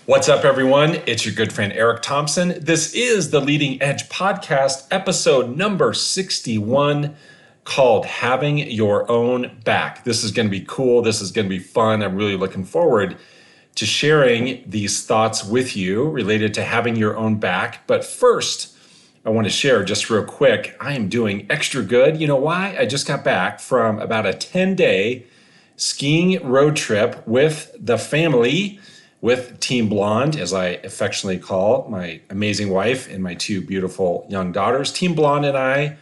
What's up, everyone? It's your good friend Eric Thompson. This is the Leading Edge Podcast, episode number 61, called Having Your Own Back. This is going to be cool. This is going to be fun. I'm really looking forward to sharing these thoughts with you related to having your own back. But first, I want to share just real quick, I am doing extra good. You know why? I just got back from about a 10-day skiing road trip with the family, with Team Blonde, as I affectionately call my amazing wife and my two beautiful young daughters. Team Blonde and I,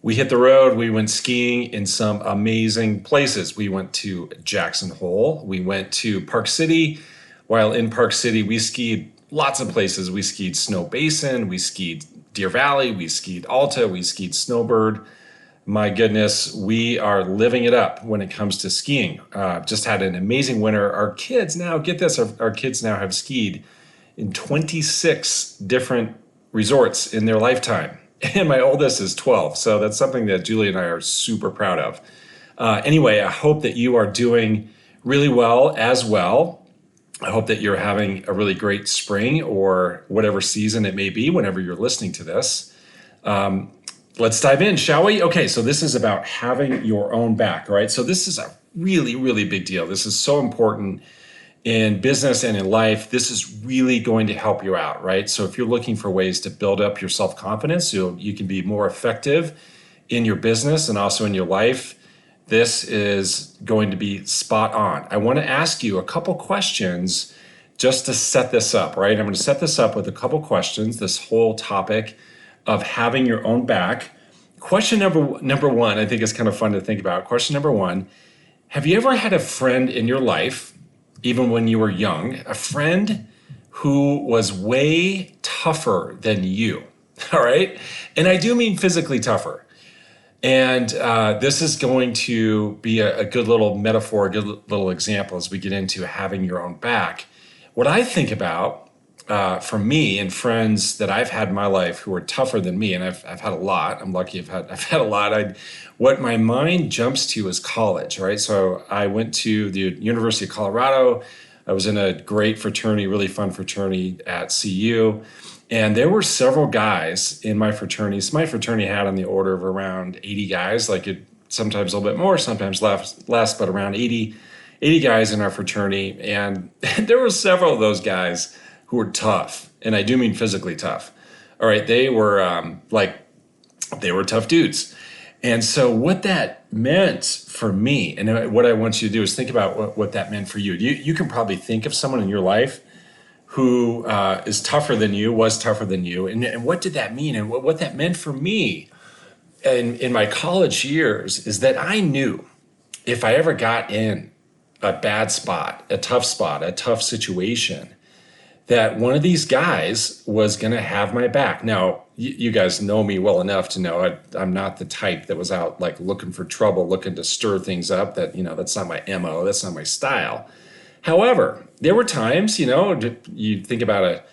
we hit the road. We went skiing in some amazing places. We went to Jackson Hole. We went to Park City. While in Park City, we skied lots of places. We skied Snow Basin. We skied Deer Valley. We skied Alta. We skied Snowbird. My goodness, we are living it up when it comes to skiing. Just had an amazing winter. Our kids now, get this, our kids now have skied in 26 different resorts in their lifetime. And my oldest is 12. So that's something that Julie and I are super proud of. Anyway, I hope that you are doing really well as well. I hope that you're having a really great spring or whatever season it may be whenever you're listening to this. Let's dive in, shall we? Okay, so this is about having your own back, right? So this is a really, really big deal. This is so important in business and in life. This is really going to help you out, right? So if you're looking for ways to build up your self-confidence so you can be more effective in your business and also in your life, this is going to be spot on. I want to ask you a couple questions just to set this up, right? I'm going to set this up with a couple questions, this whole topic of having your own back. Question number one, I think is kind of fun to think about. Question number one, have you ever had a friend in your life, even when you were young, a friend who was way tougher than you, all right? And I do mean physically tougher. And this is going to be a good little metaphor, a good little example as we get into having your own back. What I think about for me and friends that I've had in my life who are tougher than me, and I've had a lot. I'm lucky I've had a lot. What my mind jumps to is college, right? So I went to the University of Colorado. I was in a great fraternity, really fun fraternity at CU. And there were several guys in my fraternity. So my fraternity had on the order of around 80 guys, sometimes a little bit more, sometimes less, but around 80 guys in our fraternity. And there were several of those guys who were tough, and I do mean physically tough. All right, they were they were tough dudes. And so what that meant for me, and what I want you to do is think about what that meant for you. You can probably think of someone in your life who is tougher than you, was tougher than you, and what did that mean? And what that meant for me in my college years is that I knew if I ever got in a bad spot, a tough situation, that one of these guys was going to have my back. Now, you guys know me well enough to know I'm not the type that was out like looking for trouble, looking to stir things up. That's not my MO. That's not my style. However, there were times, you think about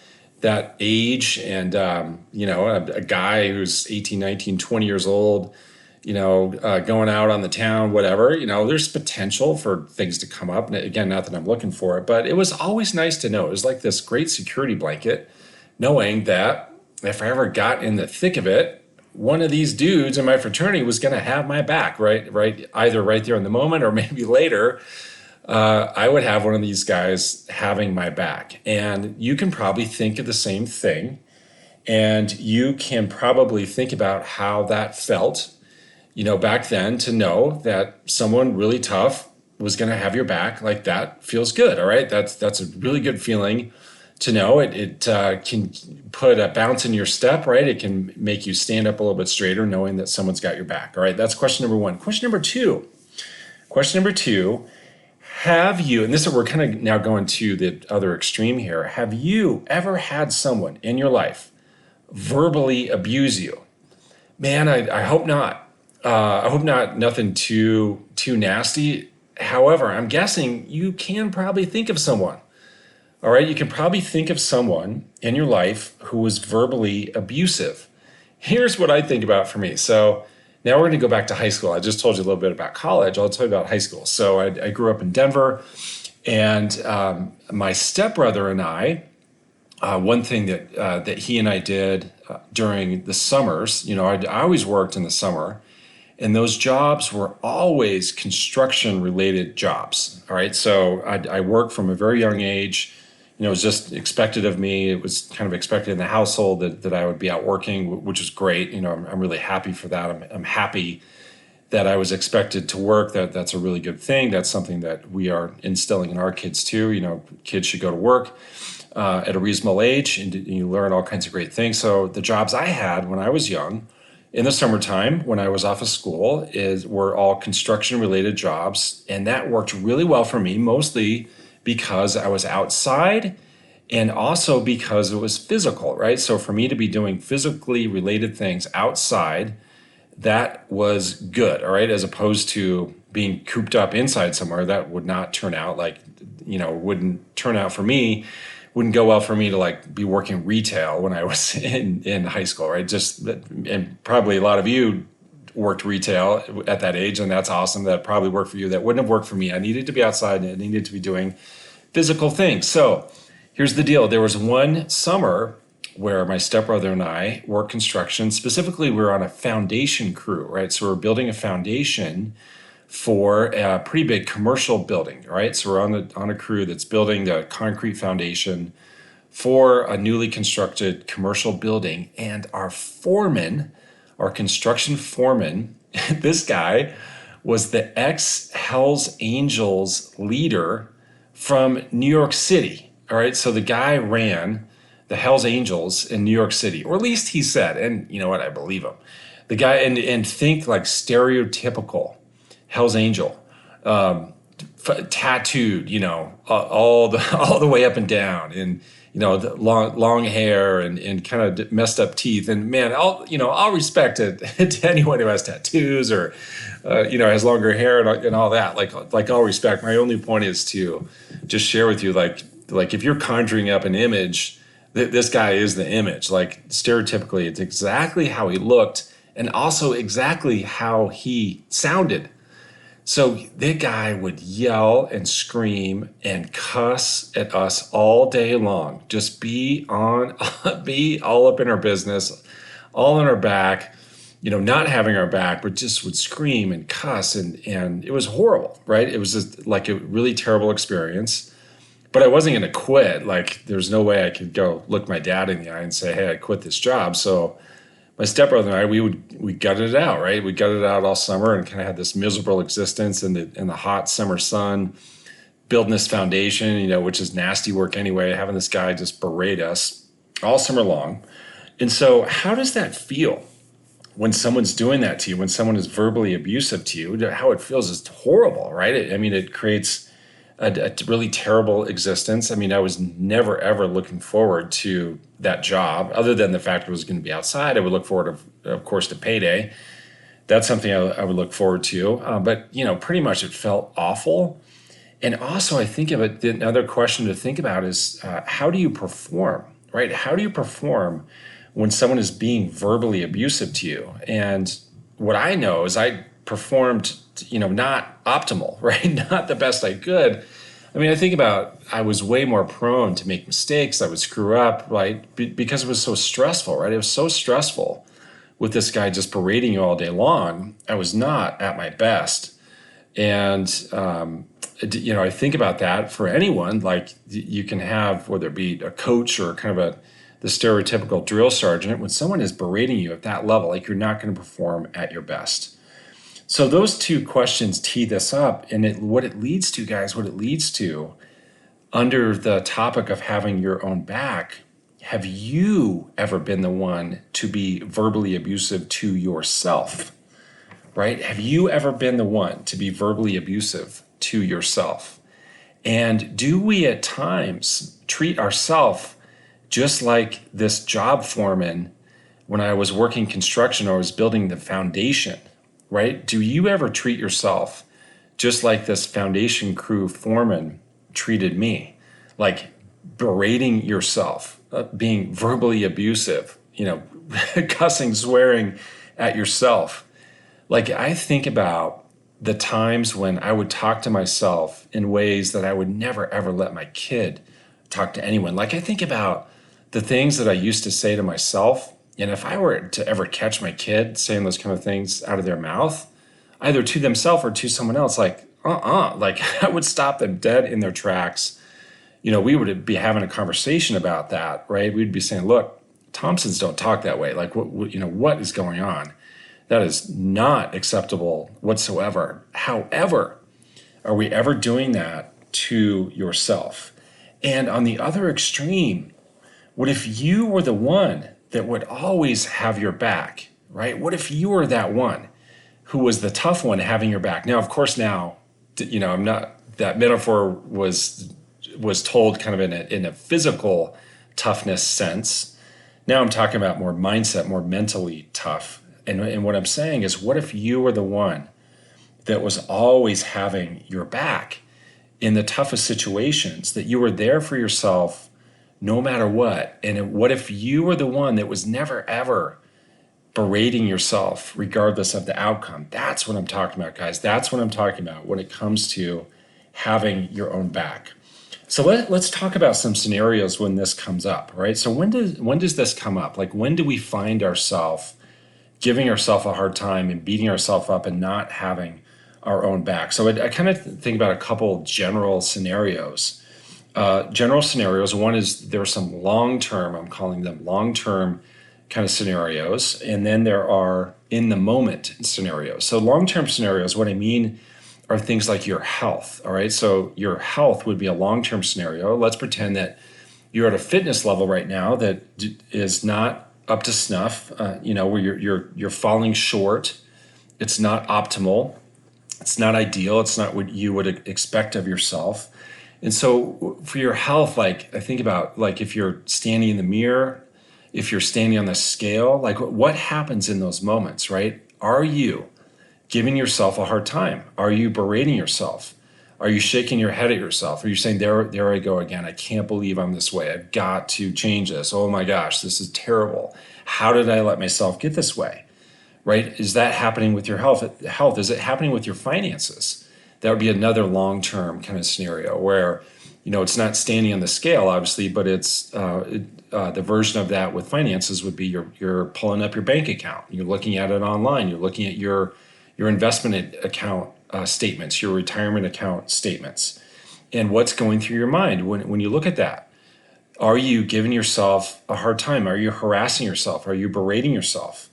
that age and, a guy who's 18, 19, 20 years old, going out on the town, whatever, there's potential for things to come up. And again, not that I'm looking for it, but it was always nice to know. It was like this great security blanket, knowing that if I ever got in the thick of it, one of these dudes in my fraternity was going to have my back, right? Either right there in the moment or maybe later, I would have one of these guys having my back. And you can probably think of the same thing. And you can probably think about how that felt back then, to know that someone really tough was going to have your back. Like, that feels good. All right. That's a really good feeling to know. It can put a bounce in your step, right? It can make you stand up a little bit straighter, knowing that someone's got your back. All right. That's question number one. Question number two, have you, and we're kind of now going to the other extreme here. Have you ever had someone in your life verbally abuse you? Man, I hope not. I hope not, nothing too nasty. However, I'm guessing you can probably think of someone. All right, you can probably think of someone in your life who was verbally abusive. Here's what I think about for me. So now we're going to go back to high school. I just told you a little bit about college. I'll tell you about high school. So I grew up in Denver, And my stepbrother and I, one thing that he and I did during the summers, I always worked in the summer, and those jobs were always construction related jobs. All right. So I worked from a very young age. It was just expected of me. It was kind of expected in the household that I would be out working, which is great. I'm really happy for that. I'm happy that I was expected to work. That's a really good thing. That's something that we are instilling in our kids too. Kids should go to work at a reasonable age, and you learn all kinds of great things. So the jobs I had when I was young, in the summertime when I was off of school, were all construction related jobs, and that worked really well for me, mostly because I was outside and also because it was physical, right? So for me to be doing physically related things outside, that was good, all right, as opposed to being cooped up inside somewhere. That would not turn out wouldn't turn out for me, wouldn't go well for me to like be working retail when I was in high school, right? And probably a lot of you worked retail at that age, and that's awesome. That probably worked for you. That wouldn't have worked for me. I needed to be outside and I needed to be doing physical things. So here's the deal. There was one summer where my stepbrother and I worked construction. Specifically, we were on a foundation crew, right? So we're building a foundation for a pretty big commercial building, right? So we're on a crew that's building the concrete foundation for a newly constructed commercial building. And our foreman, our construction foreman, this guy was the ex-Hells Angels leader from New York City, all right? So the guy ran the Hells Angels in New York City, or at least he said, and you know what, I believe him. The guy, and think like stereotypical Hells Angel, tattooed, all the way up and down, and the long hair and kind of messed up teeth. And man, I'll respect it to anyone who has tattoos or has longer hair and all that. Like I'll respect. My only point is to just share with you, like if you're conjuring up an image, this guy is the image. Like stereotypically, it's exactly how he looked and also exactly how he sounded. So that guy would yell and scream and cuss at us all day long. Just be all up in our business, all on our back, not having our back, but just would scream and cuss. And it was horrible, right? It was just like a really terrible experience. But I wasn't going to quit. Like, there's no way I could go look my dad in the eye and say, hey, I quit this job. So my stepbrother and I, we gutted it out, right? We gutted it out all summer and kind of had this miserable existence in the hot summer sun, building this foundation, which is nasty work anyway, having this guy just berate us all summer long. And so how does that feel when someone's doing that to you, when someone is verbally abusive to you? How it feels is horrible, right? It creates a really terrible existence. I was never, ever looking forward to that job, other than the fact it was going to be outside. I would look forward, of course, to payday. That's something I would look forward to. But pretty much it felt awful. And also, I think of it, another question to think about is how do you perform, right? How do you perform when someone is being verbally abusive to you? And what I know is I performed, not optimal, right? Not the best I could. I think about, I was way more prone to make mistakes. I would screw up, right? Because it was so stressful, right? It was so stressful with this guy just berating you all day long. I was not at my best. And, I think about that for anyone. Like, you can have, whether it be a coach or kind of the stereotypical drill sergeant, when someone is berating you at that level, like, you're not going to perform at your best. So those two questions tee this up, and what it leads to, guys, under the topic of having your own back, have you ever been the one to be verbally abusive to yourself, right? Have you ever been the one to be verbally abusive to yourself? And do we at times treat ourselves just like this job foreman when I was working construction or I was building the foundation? Right? Do you ever treat yourself just like this foundation crew foreman treated me? Like berating yourself, being verbally abusive, cussing, swearing at yourself. Like, I think about the times when I would talk to myself in ways that I would never ever let my kid talk to anyone. Like I think about the things that I used to say to myself, and if I were to ever catch my kid saying those kind of things out of their mouth, either to themselves or to someone else, like like I would stop them dead in their tracks. We would be having a conversation about that, right? We'd be saying, look, Thompsons don't talk that way. Like what is going on? That is not acceptable whatsoever. However, are we ever doing that to yourself? And on the other extreme, what if you were the one that would always have your back, right? What if you were that one who was the tough one having your back? Now, of course, I'm not, that metaphor was told kind of in a physical toughness sense. Now I'm talking about more mindset, more mentally tough. And what I'm saying is, what if you were the one that was always having your back in the toughest situations, that you were there for yourself no matter what? And what if you were the one that was never, ever berating yourself regardless of the outcome? That's what I'm talking about, guys. That's what I'm talking about when it comes to having your own back. So let's talk about some scenarios when this comes up, right? So when does this come up? Like, when do we find ourselves giving ourselves a hard time and beating ourselves up and not having our own back? So I kind of think about a couple general scenarios. One is there are some long-term, I'm calling them long-term kind of scenarios, and then there are in the moment scenarios. So long-term scenarios, what I mean are things like your health. All right. So your health would be a long-term scenario. Let's pretend that you're at a fitness level right now that is not up to snuff, where you're falling short. It's not optimal. It's not ideal. It's not what you would expect of yourself. And so for your health, like I think about like if you're standing in the mirror, if you're standing on the scale, like what happens in those moments, right? Are you giving yourself a hard time? Are you berating yourself? Are you shaking your head at yourself? Are you saying, there I go again. I can't believe I'm this way. I've got to change this. Oh my gosh, this is terrible. How did I let myself get this way? Right? Is that happening with your health? Is it happening with your finances? That would be another long-term kind of scenario where, it's not standing on the scale, obviously, but it's the version of that with finances would be you're pulling up your bank account. You're looking at it online. You're looking at your investment account statements, your retirement account statements, and what's going through your mind when you look at that. Are you giving yourself a hard time? Are you harassing yourself? Are you berating yourself?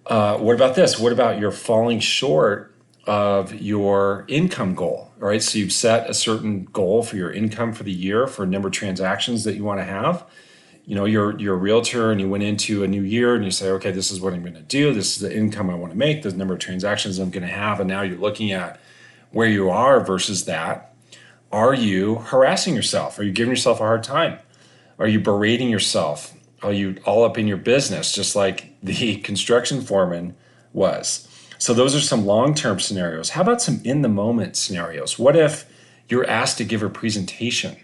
What about this? What about you're falling short of your income goal? All right, so you've set a certain goal for your income for the year for a number of transactions that you want to have. You're a realtor and you went into a new year and you say, okay, this is what I'm going to do. This is the income I want to make. This number of transactions I'm going to have. And now you're looking at where you are versus that. Are you harassing yourself? Are you giving yourself a hard time? Are you berating yourself? Are you all up in your business, just like the construction foreman was? So those are some long-term scenarios. How about some in-the-moment scenarios? What if you're asked to give a presentation?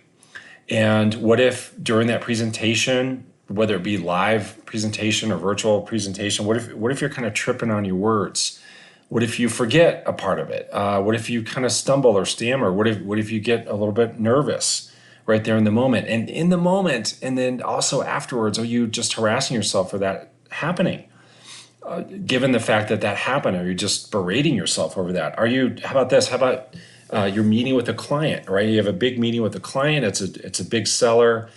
And what if during that presentation, whether it be live presentation or virtual presentation, what if you're kind of tripping on your words? What if you forget a part of it? What if you kind of stumble or stammer? What if you get a little bit nervous right there in the moment? And in the moment, and then also afterwards, are you just harassing yourself for that happening? Given the fact that happened, are you just berating yourself over that? How about this? How about you're meeting with a client, right? You have a big meeting with a client. It's a big seller,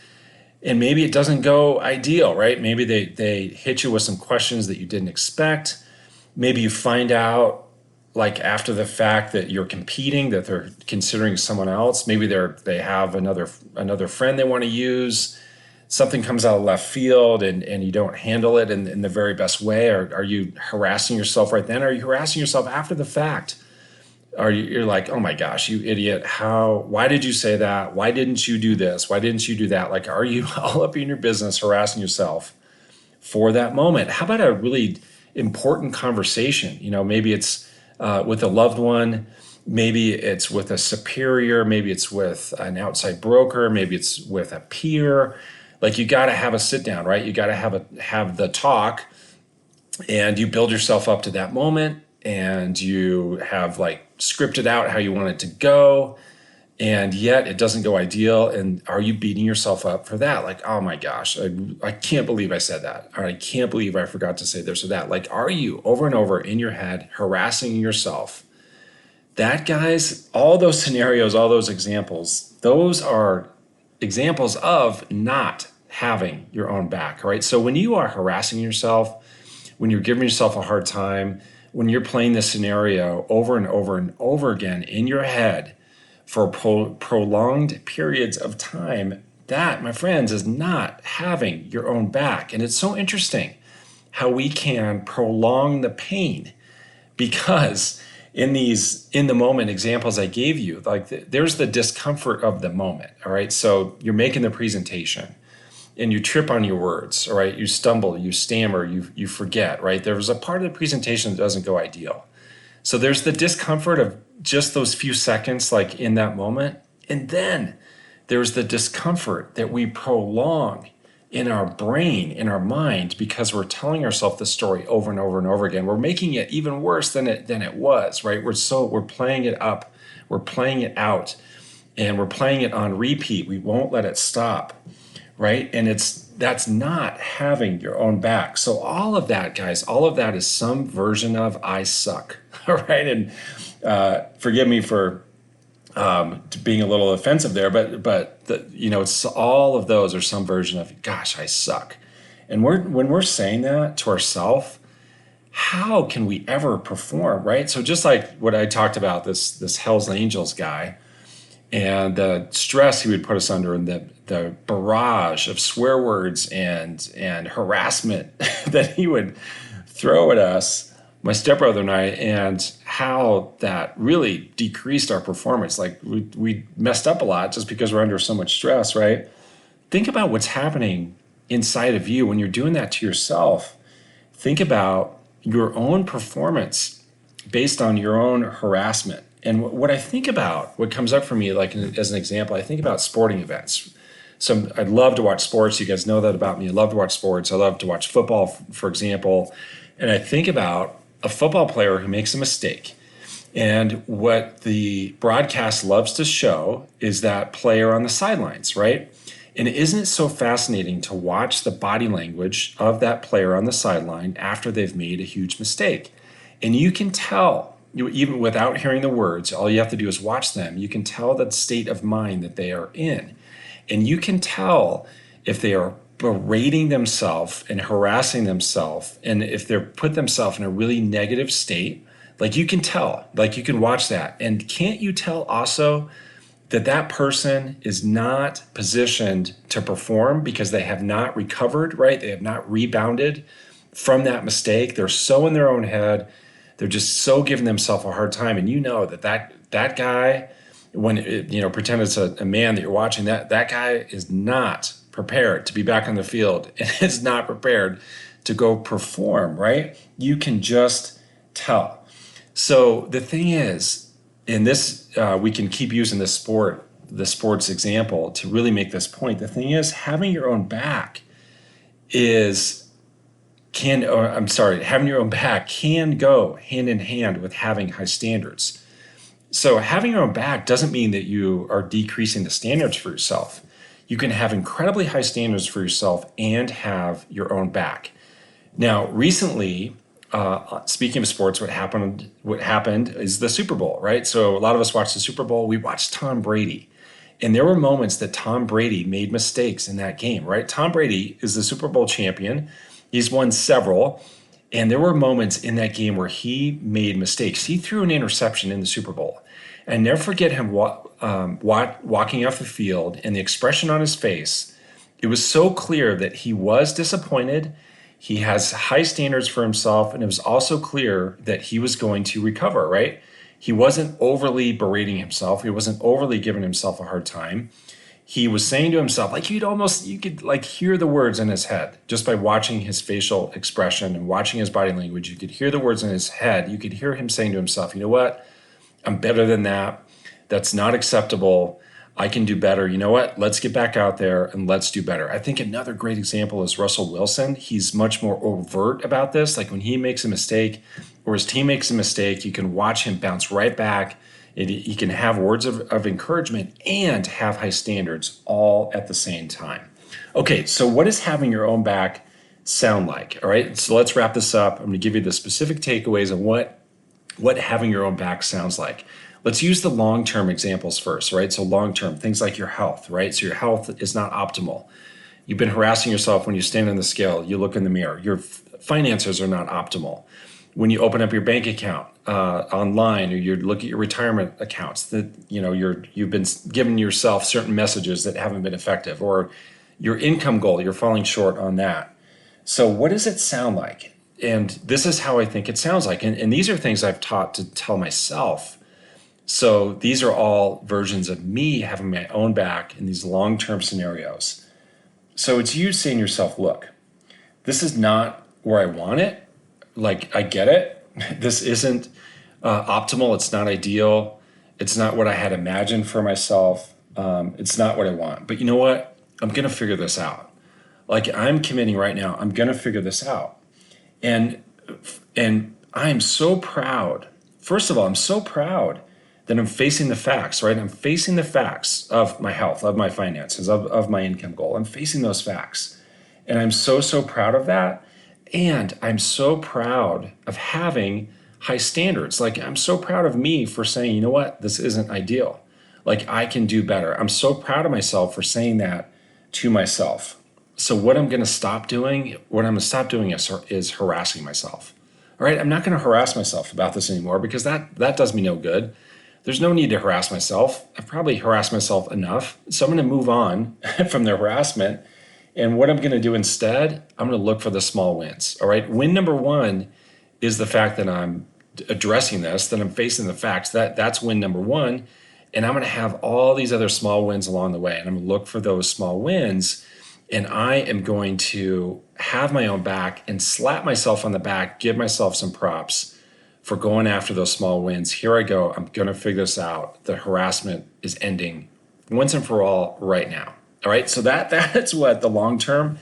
and maybe it doesn't go ideal, right? Maybe they hit you with some questions that you didn't expect. Maybe you find out like after the fact that you're competing, that they're considering someone else. Maybe they have another friend they want to use. Something comes out of left field and you don't handle it in the very best way. Are you harassing yourself right then? Or are you harassing yourself after the fact? You're like, oh my gosh, you idiot. Why did you say that? Why didn't you do this? Why didn't you do that? Like, are you all up in your business harassing yourself for that moment? How about a really important conversation? Maybe it's with a loved one. Maybe it's with a superior. Maybe it's with an outside broker. Maybe it's with a peer. Like, you got to have a sit down, right? You got to have the talk, and you build yourself up to that moment, and you have like scripted out how you want it to go, and yet it doesn't go ideal. And are you beating yourself up for that? Like, oh my gosh, I can't believe I said that. Or I can't believe I forgot to say this or that. Like, are you over and over in your head harassing yourself? That, guys, all those scenarios, all those examples, those are examples of not having your own back, right? So when you are harassing yourself, when you're giving yourself a hard time, when you're playing this scenario over and over and over again in your head for prolonged periods of time, that, my friends, is not having your own back. And it's so interesting how we can prolong the pain, because in the moment examples I gave you, like there's the discomfort of the moment. All right. So you're making the presentation and you trip on your words. All right. You stumble, you stammer, you forget, right? There was a part of the presentation that doesn't go ideal. So there's the discomfort of just those few seconds, like in that moment. And then there's the discomfort that we prolong in our brain, in our mind, because we're telling ourselves the story over and over and over again. We're making it even worse than it was, right? We're playing it up, we're playing it out, and we're playing it on repeat. We won't let it stop, right? And that's not having your own back. So all of that, guys, all of that is some version of I suck, all right? And forgive me for being a little offensive there, but it's all of those are some version of, gosh, I suck. And when we're saying that to ourselves, how can we ever perform, right? So just like what I talked about, this Hell's Angels guy, and the stress he would put us under, and the barrage of swear words and harassment that he would throw at us, my stepbrother and I, and how that really decreased our performance. Like we messed up a lot just because we're under so much stress, right? Think about what's happening inside of you when you're doing that to yourself. Think about your own performance based on your own harassment. And what I think about, what comes up for me, like as an example, I think about sporting events. So I love to watch sports. You guys know that about me. I love to watch sports. I love to watch football, for example. And I think about a football player who makes a mistake. And what the broadcast loves to show is that player on the sidelines, right? And isn't it so fascinating to watch the body language of that player on the sideline after they've made a huge mistake? And you can tell, even without hearing the words, all you have to do is watch them. You can tell the state of mind that they are in. And you can tell if they are berating themselves and harassing themselves, and if they're put themselves in a really negative state, like you can tell, like you can watch that. And can't you tell also that person is not positioned to perform because they have not recovered, right? They have not rebounded from that mistake. They're so in their own head. They're just so giving themselves a hard time. And you know that guy, when pretend it's a man that you're watching, that guy is not prepared to be back on the field and is not prepared to go perform, right? You can just tell. So the thing is, in this, we can keep using the sports example to really make this point. The thing is, having your own back having your own back can go hand in hand with having high standards. So having your own back doesn't mean that you are decreasing the standards for yourself. You can have incredibly high standards for yourself and have your own back. Now, recently, speaking of sports, what happened is the Super Bowl, right? So a lot of us watched the Super Bowl. We watched Tom Brady. And there were moments that Tom Brady made mistakes in that game, right? Tom Brady is the Super Bowl champion. He's won several. And there were moments in that game where he made mistakes. He threw an interception in the Super Bowl. And never forget him walking off the field and the expression on his face. It was so clear that he was disappointed. He has high standards for himself. And it was also clear that he was going to recover, right? He wasn't overly berating himself. He wasn't overly giving himself a hard time. He was saying to himself, like you could like hear the words in his head just by watching his facial expression and watching his body language. You could hear the words in his head. You could hear him saying to himself, you know what? I'm better than that. That's not acceptable. I can do better. You know what? Let's get back out there and let's do better. I think another great example is Russell Wilson. He's much more overt about this. Like when he makes a mistake, or his team makes a mistake, you can watch him bounce right back. He can have words of encouragement and have high standards all at the same time. Okay, so what does having your own back sound like? All right, so let's wrap this up. I'm going to give you the specific takeaways of what having your own back sounds like. Let's use the long-term examples first, right? So long-term, things like your health, right? So your health is not optimal. You've been harassing yourself when you stand on the scale, you look in the mirror. Your finances are not optimal. When you open up your bank account online, or you look at your retirement accounts, that you've been giving yourself certain messages that haven't been effective, or your income goal, you're falling short on that. So what does it sound like? And this is how I think it sounds like. And these are things I've taught to tell myself. So these are all versions of me having my own back in these long-term scenarios. So it's you saying to yourself, look, this is not where I want it. Like, I get it. This isn't optimal. It's not ideal. It's not what I had imagined for myself. It's not what I want. But you know what? I'm going to figure this out. Like, I'm committing right now. I'm going to figure this out. And I'm so proud. First of all, I'm so proud that I'm facing the facts, right? I'm facing the facts of my health, of my finances, of my income goal. I'm facing those facts. And I'm so, so proud of that. And I'm so proud of having high standards. Like, I'm so proud of me for saying, you know what, this isn't ideal. Like, I can do better. I'm so proud of myself for saying that to myself. So what I'm going to stop doing, is harassing myself. All right, I'm not going to harass myself about this anymore, because that does me no good. There's no need to harass myself. I've probably harassed myself enough. So I'm going to move on from the harassment. And what I'm going to do instead, I'm going to look for the small wins. All right, win number one is the fact that I'm addressing this, that I'm facing the facts. That's win number one. And I'm going to have all these other small wins along the way. And I'm going to look for those small wins. And I am going to have my own back and slap myself on the back, give myself some props for going after those small wins. Here I go. I'm going to figure this out. The harassment is ending once and for all right now. All right. So that's what the long term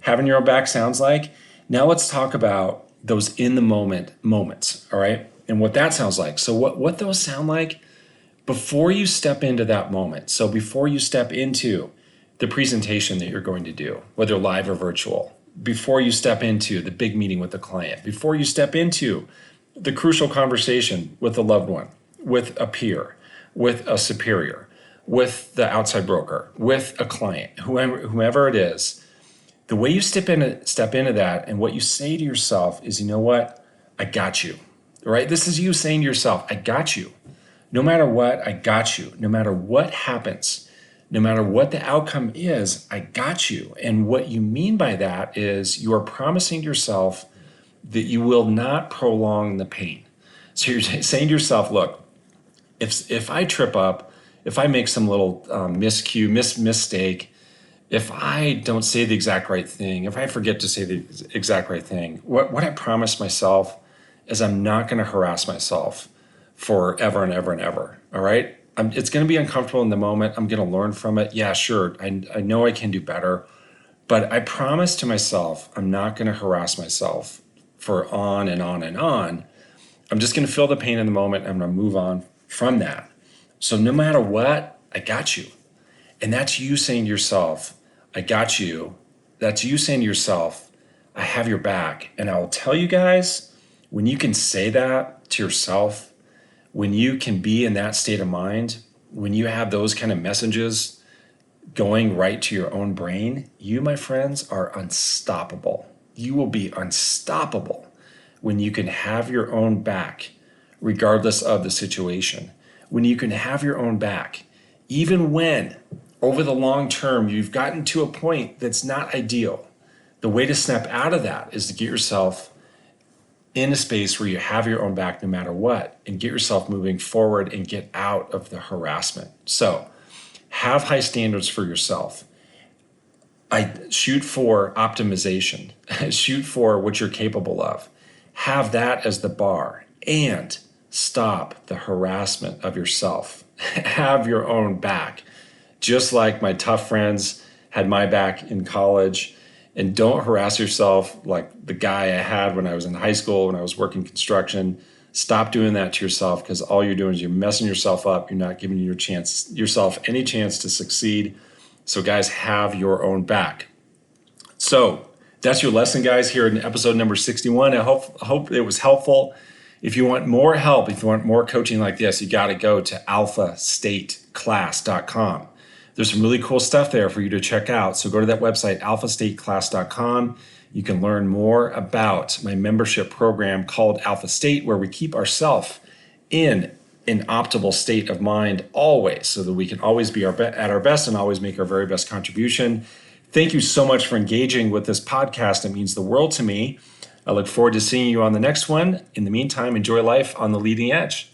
having your own back sounds like. Now let's talk about those in the moment moments. All right. And what that sounds like. So what those sound like before you step into that moment. So before you step into the presentation that you're going to do, whether live or virtual, before you step into the big meeting with the client, before you step into the crucial conversation with a loved one, with a peer, with a superior, with the outside broker, with a client, whomever it is, the way you step into that and what you say to yourself is, you know what? I got you, right? This is you saying to yourself, I got you. No matter what, I got you. No matter what happens, no matter what the outcome is, I got you. And what you mean by that is you are promising yourself that you will not prolong the pain. So you're saying to yourself, look, if I trip up, if I make some little mistake, if I don't say the exact right thing, if I forget to say the exact right thing, what I promise myself is I'm not going to harass myself forever and ever and ever. All right? It's going to be uncomfortable in the moment. I'm going to learn from it. Yeah, sure. I know I can do better. But I promise to myself, I'm not going to harass myself for on and on and on. I'm just going to feel the pain in the moment. I'm going to move on from that. So no matter what, I got you. And that's you saying to yourself, I got you. That's you saying to yourself, I have your back. And I'll tell you guys, when you can say that to yourself, when you can be in that state of mind, when you have those kind of messages going right to your own brain, you, my friends, are unstoppable. You will be unstoppable when you can have your own back, regardless of the situation. When you can have your own back, even when over the long term you've gotten to a point that's not ideal. The way to snap out of that is to get yourself in a space where you have your own back no matter what, and get yourself moving forward and get out of the harassment. So have high standards for yourself. I shoot for optimization, shoot for what you're capable of. Have that as the bar, and stop the harassment of yourself. Have your own back. Just like my tough friends had my back in college And don't harass yourself like the guy I had when I was in high school, when I was working construction. Stop doing that to yourself, because all you're doing is you're messing yourself up. You're not giving yourself any chance to succeed. So guys, have your own back. So that's your lesson, guys, here in episode number 61. I hope it was helpful. If you want more help, if you want more coaching like this, you got to go to alphastateclass.com. There's some really cool stuff there for you to check out. So go to that website, alphastateclass.com. You can learn more about my membership program called Alpha State, where we keep ourselves in an optimal state of mind always, so that we can always be at our best and always make our very best contribution. Thank you so much for engaging with this podcast. It means the world to me. I look forward to seeing you on the next one. In the meantime, enjoy life on the leading edge.